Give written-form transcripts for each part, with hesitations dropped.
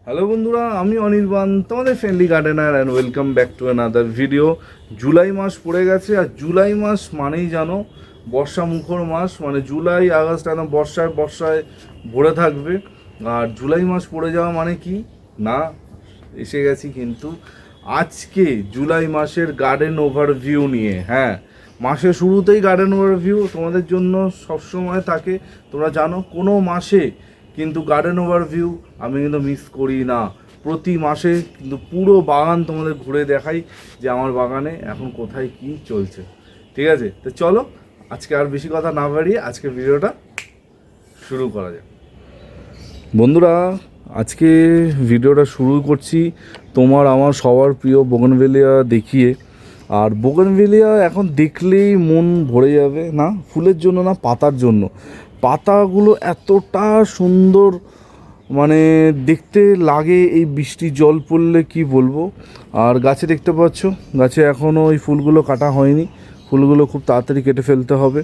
Hello বন্ধুরা, আমি অনির্বাণ, তোমাদের friendly gardener and welcome back to another video. জুলাই মাস পড়ে গেছে, আর জুলাই মাস মানেই জানো বর্ষা মুখর মাস। মানে জুলাই আগস্ট একদম বর্ষায় ভরে থাকবে। আর জুলাই মাস পড়ে যাওয়া মানে কি না, এসে গেছি কিন্তু আজকে জুলাই মাসের গার্ডেন ওভারভিউ নিয়ে। হ্যাঁ, মাসের শুরুতেই গার্ডেন ওভারভিউ তোমাদের জন্য সবসময় থাকে। তোমরা জানো কোনো মাসে কিন্তু গার্ডেন ওভারভিউ আমি কিন্তু মিস করি না। প্রতি মাসে কিন্তু পুরো বাগান তোমাদের ঘুরে দেখাই যে আমার বাগানে এখন কোথায় কি চলছে। ঠিক আছে, তো চলো আজকে আর বেশি কথা না বাড়িয়ে আজকে ভিডিওটা শুরু করা যাক। বন্ধুরা, আজকে ভিডিওটা শুরু করছি তোমার আমার সবার প্রিয় বোগেনভেলিয়া দেখিয়ে। আর বোগেনভেলিয়া এখন দেখলেই মন ভরে যাবে, না ফুলের জন্য না পাতার জন্য। পাতাগুলো এতটা সুন্দর মানে দেখতে লাগে এই বৃষ্টি জল পড়লে কি বলবো। আর গাছে দেখতে পাচ্ছ, গাছে এখনও ওই ফুলগুলো কাটা হয়নি, ফুলগুলো খুব তাড়াতাড়ি কেটে ফেলতে হবে।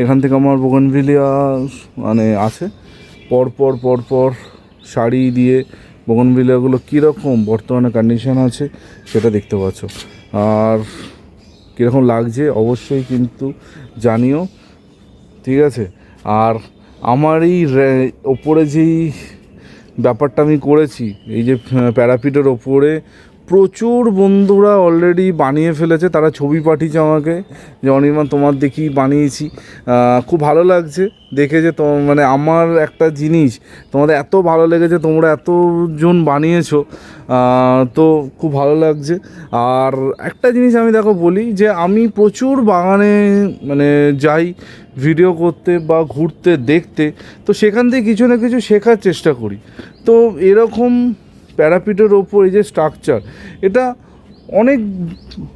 এখান থেকে আমার বোগেনভেলিয়া মানে আছে পরপর শাড়ি দিয়ে বোগেনভেলিয়াগুলো কীরকম বর্তমানে কন্ডিশন আছে সেটা দেখতে পাচ্ছ। আর কীরকম লাগছে অবশ্যই কিন্তু জানিও, ঠিক আছে। আর আমার এই ওপরে যেই ব্যাপারটা আমি করেছি, এই যে প্যারাপিটের ওপরে প্রচুর বন্ধুরা অলরেডি বানিয়ে ফেলেছে, তারা ছবি পাঠিয়েছে আমাকে যে অনির্বাণ তোমার দেখি বানিয়েছি। খুব ভালো লাগছে দেখে যে মানে আমার একটা জিনিস তোমাদের এত ভালো লেগেছে, তোমরা এতজন বানিয়েছো, তো খুব ভালো লাগছে। আর একটা জিনিস আমি দেখো বলি যে আমি প্রচুর বাগানে মানে যাই ভিডিও করতে বা ঘুরতে দেখতে, তো সেখান থেকে কিছু না কিছু শেখার চেষ্টা করি। তো এরকম প্যারাপিটের ওপর এই যে স্ট্রাকচার, এটা অনেক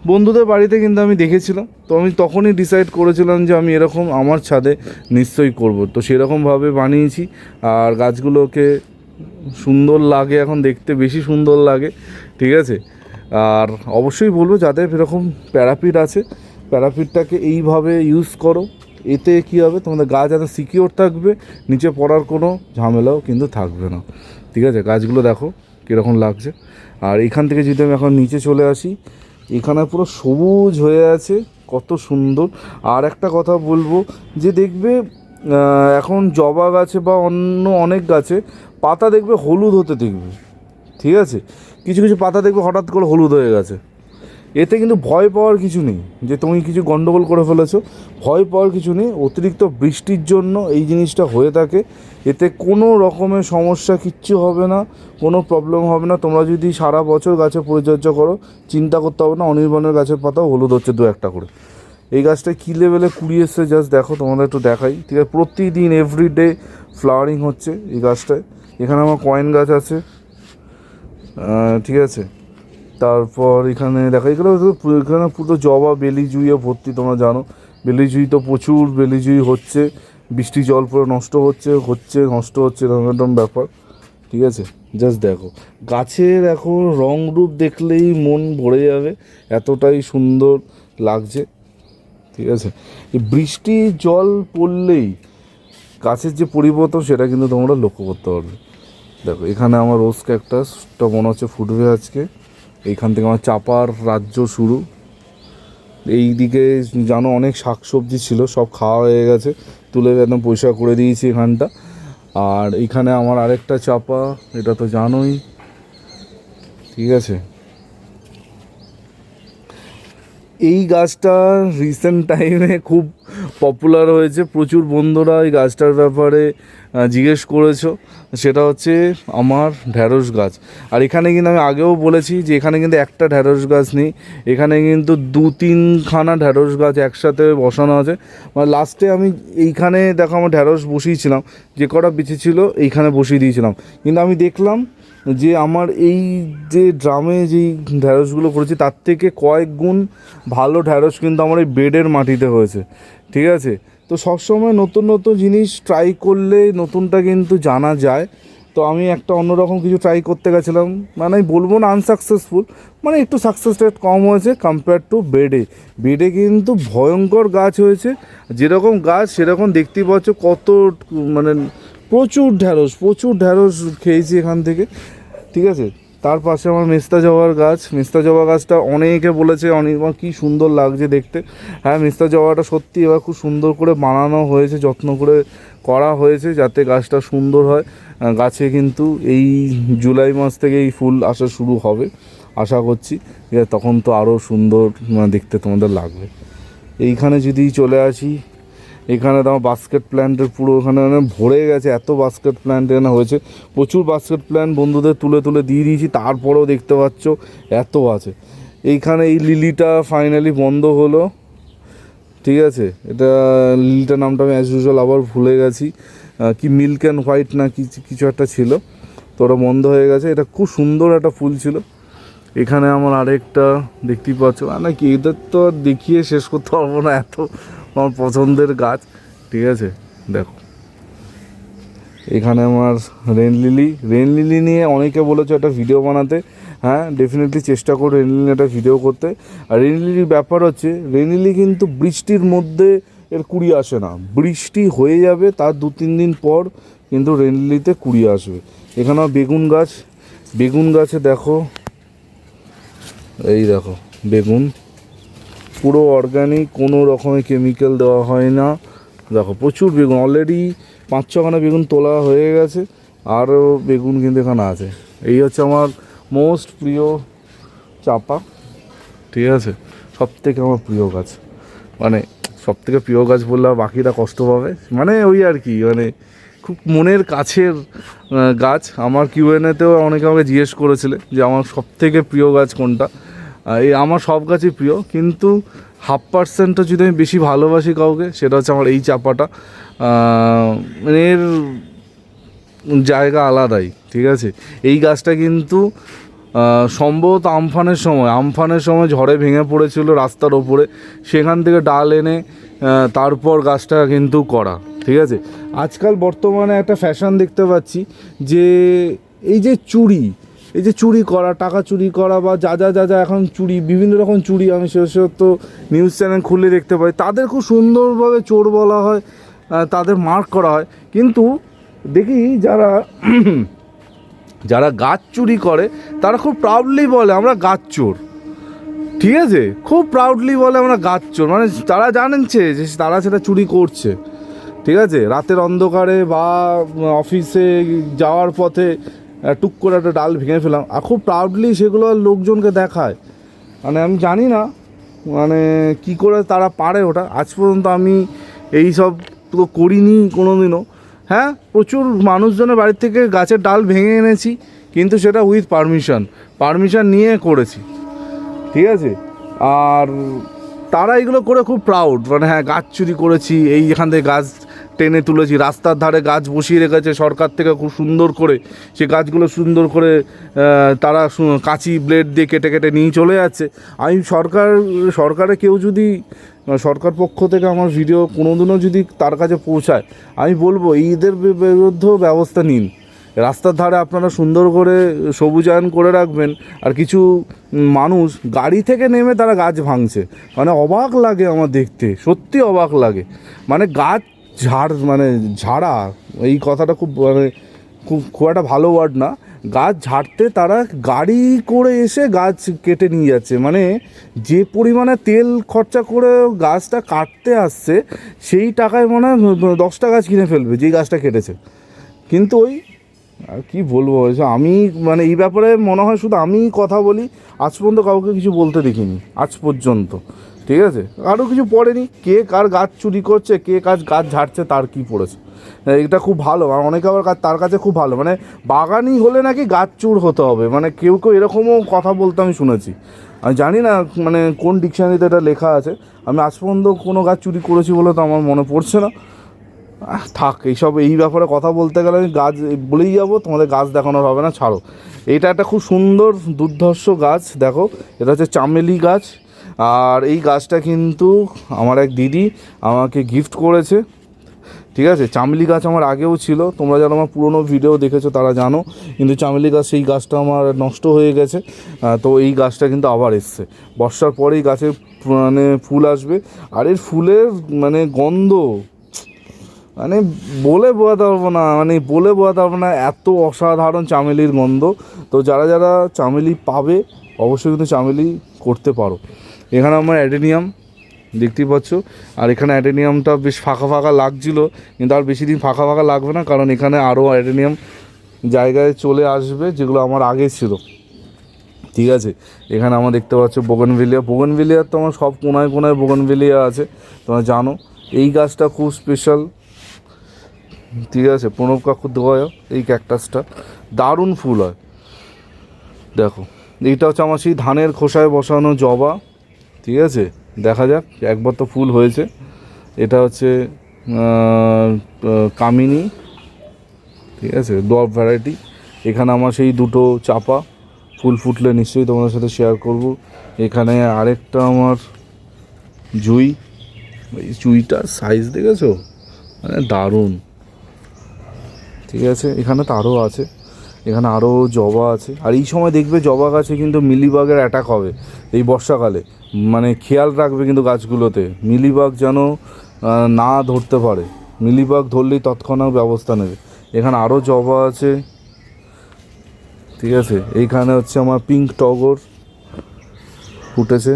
বন্ধুদের বাড়িতে কিন্তু আমি দেখেছিলাম। তো আমি তখনই ডিসাইড করেছিলাম যে আমি এরকম আমার ছাদে নিশ্চয়ই করব। তো সেরকমভাবে বানিয়েছি। আর গাছগুলোকে সুন্দর লাগে, এখন দেখতে বেশি সুন্দর লাগে, ঠিক আছে। আর অবশ্যই বলবো যাদের এরকম প্যারাপিট আছে, প্যারাপিটটাকে এইভাবে ইউজ করো। এতে কী হবে, তোমাদের গাছ এত সিকিওর থাকবে, নিচে পড়ার কোনো ঝামেলাও কিন্তু থাকবে না, ঠিক আছে। গাছগুলো দেখো কীরকম লাগছে। আর এখান থেকে যদি আমি এখন নিচে চলে আসি, এখানে পুরো সবুজ হয়ে আছে, কত সুন্দর। আর একটা কথা বলবো যে দেখবে এখন জবা গাছে বা অন্য অনেক গাছে পাতা দেখবে হলুদ হতে দেখবে, ঠিক আছে। কিছু কিছু পাতা দেখবে হঠাৎ করে হলুদ হয়ে গেছে। এতে কিন্তু ভয় পাওয়ার কিছু নেই যে তুমি কিছু গন্ডগোল করে ফেলেছো, ভয় পাওয়ার কিছু নেই। অতিরিক্ত বৃষ্টির জন্য এই জিনিসটা হয়ে থাকে, এতে কোনো রকমের সমস্যা কিচ্ছু হবে না, কোনো প্রবলেম হবে না। তোমরা যদি সারা বছর গাছে পরিচর্যা করো, চিন্তা করতে হবে না অনির্বাণের গাছের পাতাও হলুদ হচ্ছে দু একটা করে। এই গাছটায় কী লেভেলে কুড়ি এসছে জাস্ট দেখো, তোমাদের একটু দেখাই, ঠিক আছে। প্রতিদিন এভরিডে ফ্লাওয়ারিং হচ্ছে এই গাছটায়। এখানে আমার কয়েন গাছ আছে, ঠিক আছে। তারপর এখানে দেখা, এখানে পুরো জবা বেলি জুঁইয়ে ভর্তি। তোমরা জানো বেলি জুঁই তো প্রচুর বেলি জুঁই হচ্ছে, বৃষ্টি জল পরে নষ্ট হচ্ছে নষ্ট হচ্ছে এরকম ব্যাপার, ঠিক আছে। জাস্ট দেখো গাছের এখন রং রূপ দেখলেই মন ভরে যাবে, এতটাই সুন্দর লাগছে, ঠিক আছে। এই বৃষ্টির জল পড়লেই গাছের যে পরিবর্তন সেটা কিন্তু তোমরা লক্ষ্য করতে পারবে। দেখো এখানে আমার রোজ ক্যাকটাসটা মনে হচ্ছে ফুটবে আজকে। এইখান থেকে আমার চাপার রাজ্য শুরু। এই দিকে জানো অনেক শাকসবজি ছিল, সব খাওয়া হয়ে গেছে, তুলে একদম পরিষ্কার করে দিয়েছি এখানটা। আর এইখানে আমার আরেকটা চাপা, এটা তো জানোই, ঠিক আছে। এই গাছটা রিসেন্ট টাইমে খুব পপুলার হয়েছে, প্রচুর বন্ধুরা এই গাছটার ব্যাপারে জিজ্ঞেস করেছো। সেটা হচ্ছে আমার ঢ্যাঁড়স গাছ। আর এখানে কিন্তু আমি আগেও বলেছি যে এখানে কিন্তু একটা ঢ্যাঁড়স গাছ নেই, এখানে কিন্তু 2-3খানা ঢ্যাঁড়স গাছ একসাথে বসানো আছে। মানে লাস্টে আমি এইখানে দেখো আমার ঢ্যাঁড়স বসিয়েছিলাম, যে কটা বেঁচে ছিল এইখানে বসিয়ে দিয়েছিলাম। কিন্তু আমি দেখলাম যে আমার এই যে ড্রামে যেই ঢ্যাঁড়সগুলো করেছি তার থেকে কয়েক গুণ ভালো ঢ্যাঁড়স কিন্তু আমার এই বেডের মাটিতে হয়েছে, ঠিক আছে। তো সবসময় নতুন নতুন জিনিস ট্রাই করলে নতুনটা কিন্তু জানা যায়। তো আমি একটা অন্যরকম কিছু ট্রাই করতে গেছিলাম, মানে আমি বলবো না আনসাকসেসফুল, মানে একটু সাকসেস রেট কম হয়েছে কম্পেয়ার টু বেডে কিন্তু ভয়ঙ্কর গাছ হয়েছে। যেরকম গাছ সেরকম দেখতেই পাচ্ছ কত, মানে প্রচুর ঢ্যাঁড়স খেয়েছি এখান থেকে। ঠিক আছে। তার পাশে আমার মেস্তা জবার গাছ, মেস্তা জবা গাছটা অনেকে বলেছে অনির্বাণ কী সুন্দর লাগছে দেখতে। হ্যাঁ, মেস্তা জবাটা সত্যি এবার খুব সুন্দর করে বানানো হয়েছে, যত্ন করে করা হয়েছে যাতে গাছটা সুন্দর হয়। গাছে কিন্তু এই জুলাই মাস থেকে এই ফুল আসা শুরু হবে আশা করছি, তখন তো আরও সুন্দর দেখতে তোমাদের লাগবে। এইখানে যদি চলে আসি, এখানে তো আমার বাস্কেট প্ল্যান্টের পুরো ওখানে ভরে গেছে, এত বাস্কেট প্ল্যান্ট এখানে হয়েছে, প্রচুর বাস্কেট প্ল্যান্ট বন্ধুদের তুলে তুলে দিয়ে দিয়েছি, তারপরেও দেখতে পাচ্ছ এত আছে। এইখানে এই লিলিটা ফাইনালি বন্ধ হলো, ঠিক আছে। এটা লিলিটার নামটা আমি অ্যাজ ইউজুয়াল আবার ভুলে গেছি, কি মিল্ক অ্যান্ড হোয়াইট না কিছু একটা ছিল, তো ওটা বন্ধ হয়ে গেছে। এটা খুব সুন্দর একটা ফুল ছিল। এখানে আমার আরেকটা দেখতেই পাচ্ছ, মানে কি এদের তো দেখিয়ে শেষ করতে পারবো না, এত আমার পছন্দের গাছ, ঠিক আছে। দেখো এখানে আমার রেন লিলি নিয়ে অনেকে বলেছে একটা ভিডিও বানাতে। হ্যাঁ, ডেফিনেটলি চেষ্টা করো রেন লিলি একটা ভিডিও করতে। আর রেন লিলির ব্যাপার হচ্ছে, রেন লিলি কিন্তু বৃষ্টির মধ্যে এর কুড়ি আসে না, বৃষ্টি হয়ে যাবে তার 2-3 দিন পর কিন্তু রেন লিলিতে কুড়ি আসবে। এখানে বেগুন গাছে দেখো, এই দেখো বেগুন পুরো অর্গানিক, কোনো রকমের কেমিক্যাল দেওয়া হয় না। দেখো প্রচুর বেগুন, অলরেডি 5-6খানা বেগুন তোলা হয়ে গেছে, আরও বেগুন কিন্তু এখানে আছে। এই হচ্ছে আমার মোস্ট প্রিয় চাপা, ঠিক আছে, সবথেকে আমার প্রিয় গাছ, মানে সবথেকে প্রিয় গাছ বললে বাকিরা কষ্ট পাবে, মানে ওই আর কি, মানে খুব মনের কাছের গাছ। আমার কিউএনএতেও অনেকে আমাকে জিজ্ঞেস করেছিলে যে আমার সবথেকে প্রিয় গাছ কোনটা। এই আমার সব গাছই প্রিয়, কিন্তু 0.5% যদি আমি বেশি ভালোবাসি কাউকে, সেটা হচ্ছে আমার এই চাপাটা। মানে এর জায়গা আলাদাই, ঠিক আছে। এই গাছটা কিন্তু সম্ভবত আমফানের সময় ঝড়ে ভেঙে পড়েছিল রাস্তার ওপরে, সেখান থেকে ডাল এনে তারপর গাছটা কিন্তু করা, ঠিক আছে। আজকাল বর্তমানে একটা ফ্যাশন দেখতে পাচ্ছি যে এই যে চুরি করা, টাকা চুরি করা বা যা এখন চুরি, বিভিন্ন রকম চুরি, আমি সেসব তো নিউজ চ্যানেল খুলে দেখতে পাই, তাদের খুব সুন্দরভাবে চোর বলা হয়, তাদের মার্ক করা হয়। কিন্তু দেখি যারা গাছ চুরি করে তারা খুব প্রাউডলি বলে আমরা গাছ চোর, ঠিক আছে, খুব প্রাউডলি বলে আমরা গাছ চোর, মানে তারা জানছে যে তারা সেটা চুরি করছে, ঠিক আছে। রাতের অন্ধকারে বা অফিসে যাওয়ার পথে টুক করে একটা ডাল ভেঙে ফেলাম, আর খুব প্রাউডলি সেগুলো লোকজনকে দেখায়। মানে আমি জানি না মানে কি করে তারা পারে ওটা, আজ পর্যন্ত আমি এই সব তো করিনি কোনো দিনও। হ্যাঁ, প্রচুর মানুষজনের বাড়ির থেকে গাছের ডাল ভেঙে এনেছি, কিন্তু সেটা উইথ পারমিশন নিয়ে করেছি, ঠিক আছে। আর তারা এগুলো করে খুব প্রাউড, মানে হ্যাঁ গাছ চুরি করেছি, এই এখান থেকে গাছ টেনে তুলেছি, রাস্তার ধারে গাছ বসিয়ে রেখেছে সরকার থেকে খুব সুন্দর করে, সে গাছগুলো সুন্দর করে তারা কাঁচি ব্লেড দিয়ে কেটে কেটে নিয়ে চলে যাচ্ছে। আমি সরকারে কেউ যদি সরকার পক্ষ থেকে আমার ভিডিও কোনোদিনও যদি তার কাছে পৌঁছায়, আমি বলবো এইদের বিরুদ্ধেও ব্যবস্থা নিন। রাস্তার ধারে আপনারা সুন্দর করে সবুজায়ন করে রাখবেন, আর কিছু মানুষ গাড়ি থেকে নেমে তারা গাছ ভাঙছে, মানে অবাক লাগে আমার দেখতে, সত্যি অবাক লাগে। মানে গাছ ঝাড়া, এই কথাটা খুব একটা ভালো ওয়ার্ড না, গাছ ঝাড়তে তারা গাড়ি করে এসে গাছ কেটে নিয়ে যাচ্ছে, মানে যে পরিমাণে তেল খরচা করে গাছটা কাটতে আসছে, সেই টাকায় মনে হয় 10টা গাছ কিনে ফেলবে যেই গাছটা কেটেছে। কিন্তু ওই আর কি বলবো, আমি মানে এই ব্যাপারে মনে হয় শুধু আমি কথা বলি, আজ পর্যন্ত কাউকে কিছু বলতে দেখিনি আজ পর্যন্ত, ঠিক আছে। আরও কিছু পড়েনি, কে কার গাছ চুরি করছে, কে গাছ ঝাড়ছে, তার কি পড়েছে, এটা খুব ভালো। আর অনেকে আবার তার কাছে খুব ভালো, মানে বাগানি হলে নাকি গাছ চুর হতে হবে, মানে কেউ এরকমও কথা বলতে আমি শুনেছি। আমি জানি না মানে কোন ডিকশনারিতে এটা লেখা আছে, আমি আজ পর্যন্ত কোনো গাছ চুরি করেছি বলে তো আমার মনে পড়ছে না। থাক, এই ব্যাপারে কথা বলতে গেলে আমি গাছ বলেই যাবো, তোমাদের গাছ দেখানোর হবে না, ছাড়ো। এইটা একটা খুব সুন্দর দুর্ধর্ষ গাছ, দেখো এটা হচ্ছে চামেলি গাছ। আর এই গাছটা কিন্তু আমার এক দিদি আমাকে গিফট করেছে, ঠিক আছে। চামেলি গাছ আমার আগেও ছিল, তোমরা যারা আমার পুরনো ভিডিও দেখেছো তারা জানো, কিন্তু চামেলি গাছ সেই গাছটা আমার নষ্ট হয়ে গেছে, তো এই গাছটা কিন্তু আবার এসছে। বর্ষার পরেই গাছে মানে ফুল আসবে, আর এর ফুলের মানে গন্ধ মানে বলে বোঝাতে পারবো না, এত অসাধারণ চামেলির গন্ধ। তো যারা যারা চামেলি পাবে অবশ্যই কিন্তু চামেলি করতে পারো। এখানে আমার অ্যাডেনিয়াম দেখতেই পাচ্ছ, আর এখানে অ্যাডেনিয়ামটা বেশ ফাঁকা ফাঁকা লাগছিলো, কিন্তু আর বেশি দিন ফাঁকা ফাঁকা লাগবে না, কারণ এখানে আরও অ্যাডেনিয়াম জায়গায় চলে আসবে যেগুলো আমার আগে ছিল। ঠিক আছে, এখানে আমার দেখতে পাচ্ছ বোগেনভিলিয়ার তো আমার সব কোনায় কোনায় বোগেনভিলিয়া আছে, তোমরা জানো। এই গাছটা খুব স্পেশাল, ঠিক আছে, প্রণব কাকুর দেওয়া এই ক্যাকটাসটা দারুণ ফুল হয়। দেখো এইটা হচ্ছে আমার সেই ধানের খোসায় বসানো জবা, ঠিক আছে, দেখা যাক, একবার তো ফুল হয়েছে। এটা হচ্ছে কামিনী, ঠিক আছে, ডোয়ার্ফ ভ্যারাইটি। এখানে আমার সেই দুটো চাপা, ফুল ফুটলে নিশ্চয়ই তোমাদের সাথে শেয়ার করব। এখানে আরেকটা আমার জুঁই, এই জুঁইটার সাইজ দেখেছো, মানে দারুণ, ঠিক আছে। এখানে তো আরও আছে, এখানে আরও জবা আছে। আর এই সময় দেখবে জবা গাছে কিন্তু মিলিবাগের অ্যাটাক হবে এই বর্ষাকালে, মানে খেয়াল রাখবে কিন্তু গাছগুলোতে মিলিবাগ যেন না ধরতে পারে, মিলিবাগ ধরলেই তৎক্ষণাৎ ব্যবস্থা নেবে। এখানে আরও জবা আছে, ঠিক আছে। এইখানে হচ্ছে আমার পিঙ্ক টগর ফুটেছে,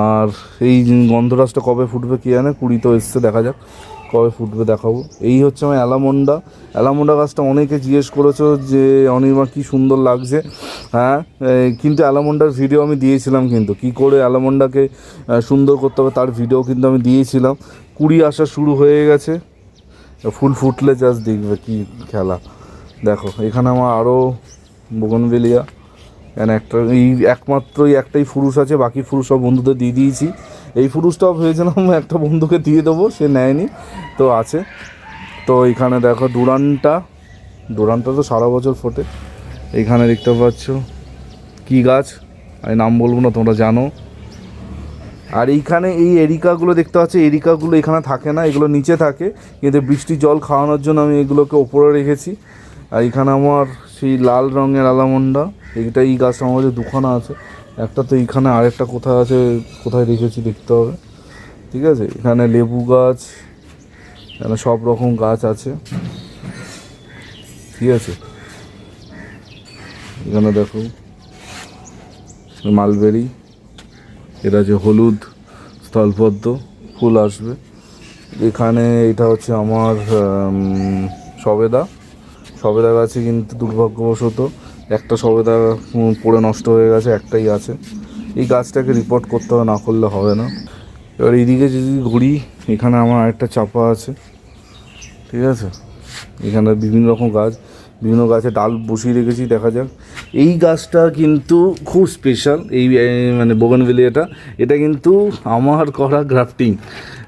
আর এই গন্ধরাজটা কবে ফুটবে কী জানে, কুড়ি তো এসছে, দেখা যাক কবে ফুটবে দেখাবো। এই হচ্ছে আমার অ্যালামন্ডা গাছটা অনেকে জিজ্ঞেস করেছো যে অনির্মা কী সুন্দর লাগছে। হ্যাঁ, কিন্তু অ্যালামন্ডার ভিডিও আমি দিয়েছিলাম, কিন্তু কী করে অ্যালামন্ডাকে সুন্দর করতে হবে তার ভিডিও কিন্তু আমি দিয়েছিলাম। কুড়ি আসা শুরু হয়ে গেছে, ফুল ফুটলে জাস্ট দেখবে কী খেলা। দেখো এখানে আমার আরও বোগেনভিলিয়া, এখানে একটা একমাত্র একটাই ফুরুষ আছে, বাকি ফুরুষ সব বন্ধুদের দিয়ে দিয়েছি। এই ফুরুষটাও ভেবেছিলাম একটা বন্ধুকে দিয়ে দেবো, সে নেয়নি, তো আছে। তো এখানে দেখো ডুরানটা তো সারা বছর ফোটে। এইখানে দেখতে পাচ্ছ কী গাছ, আমি নাম বলবো না, তোমরা জানো। আর এইখানে এই এরিকাগুলো দেখতে পাচ্ছ, এরিকাগুলো এখানে থাকে না, এগুলো নিচে থাকে, কিন্তু বৃষ্টির জল খাওয়ানোর জন্য আমি এগুলোকে ওপরে রেখেছি। আর এখানে আমার সেই লাল রঙের আলামন্ডা, এইটা এই গাছটা আমার কাছে দুখানা আছে, একটা তো এইখানে, আরেকটা কোথায় আছে, কোথায় রেখেছি দেখতে হবে, ঠিক আছে। এখানে লেবু গাছ, এখানে সব রকম গাছ আছে, ঠিক আছে। এখানে দেখো মালবেরি, এটা যে হলুদ স্থলপদ্ম ফুল আসবে। এখানে এটা হচ্ছে আমার সবেদা গাছে কিন্তু দুর্ভাগ্যবশত একটা সবেদা পড়ে নষ্ট হয়ে গেছে, একটাই আছে। এই গাছটাকে রিপোর্ট করতে হবে, না করলে হবে না। এবার এইদিকে যদি ঘুরি, এখানে আমার আরেকটা চাপা আছে, ঠিক আছে। এখানে বিভিন্ন রকম গাছ, বিভিন্ন গাছে ডাল বসিয়ে রেখেছি, দেখা যাক। এই গাছটা কিন্তু খুব স্পেশাল, এই মানে বোগেনভিলিয়াটা, এটা কিন্তু আমার করা গ্রাফটিং,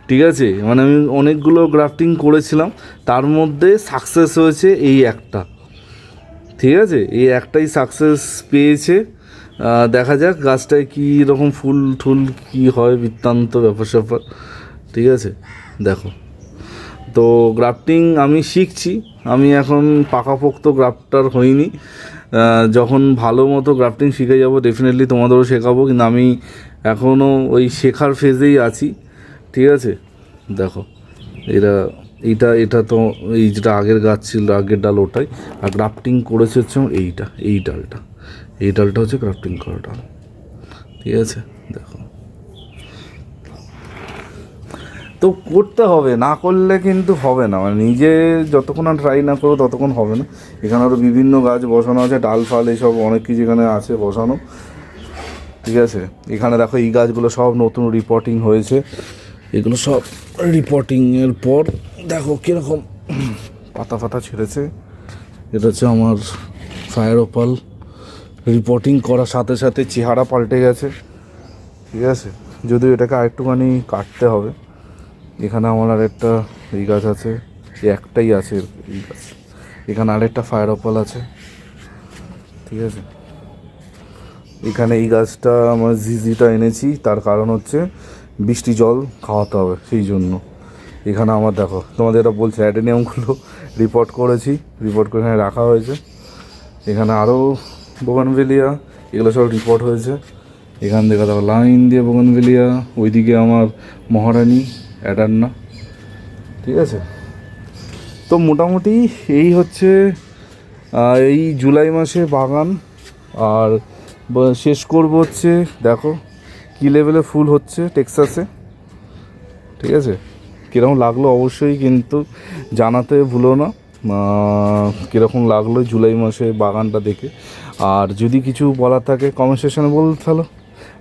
ঠিক আছে। মানে আমি অনেকগুলো গ্রাফটিং করেছিলাম, তার মধ্যে সাকসেস হয়েছে এই একটা, ঠিক আছে। এই একটাই সাকসেস পেয়েছে। দেখা যাক গাছটায় কী রকম ফুল ঠুল কী হয়, বৃত্তান্ত ব্যাপার স্যাপার, ঠিক আছে। দেখো, তো গ্রাফটিং আমি শিখছি, আমি এখন পাকাপোক্ত গ্রাফটার হইনি। যখন ভালো মতো গ্রাফটিং শিখে যাব ডেফিনেটলি তোমাদেরও শেখাবো, কিন্তু আমি এখনও ওই শেখার ফেজেই আছি, ঠিক আছে। দেখো এটা তো এই যেটা আগের গাছ ছিল, আগের ডাল ওটাই, আর গ্রাফটিং করেছে হচ্ছে এই ডালটা হচ্ছে গ্রাফটিং করা ডাল, ঠিক আছে। দেখো, তো করতে হবে, না করলে কিন্তু হবে না, মানে নিজে যতক্ষণ না ট্রাই না করো ততক্ষণ হবে না। এখানে আরও বিভিন্ন গাছ বসানো আছে, ডাল ফাল এইসব অনেক কিছু এখানে আছে বসানো, ঠিক আছে। এখানে দেখো এই গাছগুলো সব নতুন রিপোর্টিং হয়েছে, এগুলো সব রিপোর্টিংয়ের পর দেখো কীরকম পাতা ফাতা ছেড়েছে। এটা হচ্ছে আমার ফায়ার ওপাল, রিপোর্টিং করার সাথে সাথে চেহারা পাল্টে গেছে, ঠিক আছে। যদিও এটাকে আরেকটুখানি কাটতে হবে। এখানে আমার আরেকটা এই গাছ আছে, একটাই আছে এই গাছ। এখানে আরেকটা ফায়ার ওপাল আছে, ঠিক আছে। এখানে এই গাছটা আমার জিজিটা এনেছি, তার কারণ হচ্ছে বৃষ্টি জল খাওয়াতে হবে, সেই জন্য। এখানে আমার দেখো, তোমাদের এটা বলছে অ্যাডেনিয়ামগুলো রিপোর্ট করে এখানে রাখা হয়েছে। এখানে আরও বোগেনভিলিয়া, এগুলো সব রিপোর্ট হয়েছে। এখান থেকে দেখো লাইন দিয়ে বোগেনভিলিয়া, ওইদিকে আমার মহারানী অ্যাডান্না, ঠিক আছে। তো মোটামুটি এই হচ্ছে এই জুলাই মাসে বাগান। আর শেষ করব হচ্ছে, দেখো কী লেভেলে ফুল হচ্ছে টেক্সাসে, ঠিক আছে। কীরকম লাগলো অবশ্যই কিন্তু জানাতে ভুলো না কীরকম লাগলো জুলাই মাসে বাগানটা দেখে। আর যদি কিছু বলার থাকে কমেন্ট সেকশনে বলতে থাকো।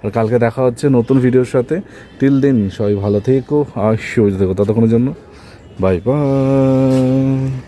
আর কালকে দেখা হচ্ছে নতুন ভিডিওর সাথে। টিল দেন সবাই ভালো থেকো আর সুস্থ থেকো, ততক্ষণের জন্য বাই বাই।